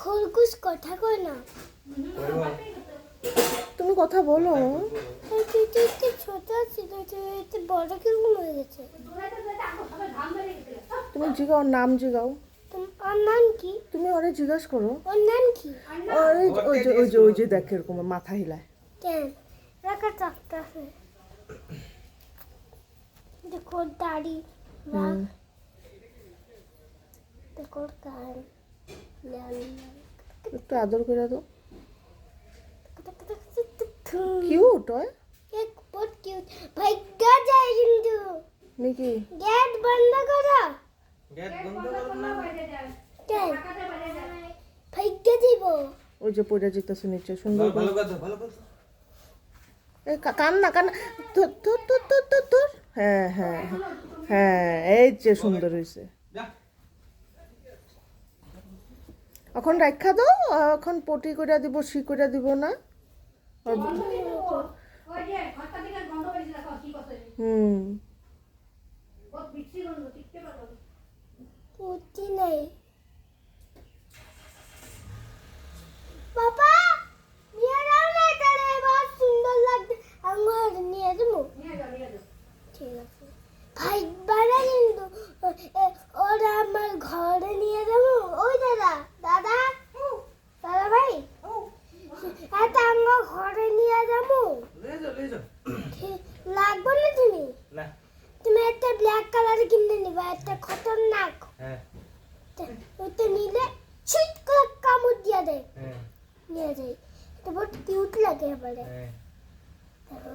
খরগোশ কথা কয় না। তুমি কথা বলো। তুই ছোট ছিল, তুই বড় কিরকম হয়ে গেছে। তুমি জিগাও, নাম জিগাও। ওর নাম কি? তুমি ওরে জিজ্ঞাসা করো। ওর নাম কি? ওই যে দেখ এরকম মাথা হিলায়। কেন রাখা চাপটা আছে। দেখো দাড়ি, দেখো কান, একটু আদর করে দাও। কিউট হয়। বহুত কিউট। ভাগ্যা যায় কিন্তু। নাকি? গেট বন্ধ করো। গেট বন্ধ করো না। কেন? ভাগ্যা দিব। ওই যে পড়ে যেতেছে নিচে, সুন্দর ভালো করে। কথা, ভালো কথা। কান্না কান্না। তোর তোর তোর তোর তোর তোর। হ্যাঁ হ্যাঁ হ্যাঁ, এই যে সুন্দর হয়েছে। যা। এখন রাখা দাও, এখন পটি করে দিব, সি করে দিব না। হুম। পুটি নাই। বাবা নিয়ে যাও না, এটা বহুত সুন্দর লাগছে। আমার নিয়ে যাবো। ঠিক আছে। ভাই বাড়া কিন্তু ওরা আমার ঘরে নিয়ে যাবো। ওই দাদা দাদা দাদা ভাই, এটা আমার ঘরে নিয়ে যাবো। লে যাও। লাগবে না তুমি? না। তুমি একটা ব্ল্যাক কালার কিনে নিবা, একটা খতরনাক। হ্যাঁ। ওটা নিলে ছিট করে কামড় দিয়ে দেয়। হ্যাঁ। নিয়ে যাই, এটা বহুত কিউট লাগে এবারে। হ্যাঁ। দেখো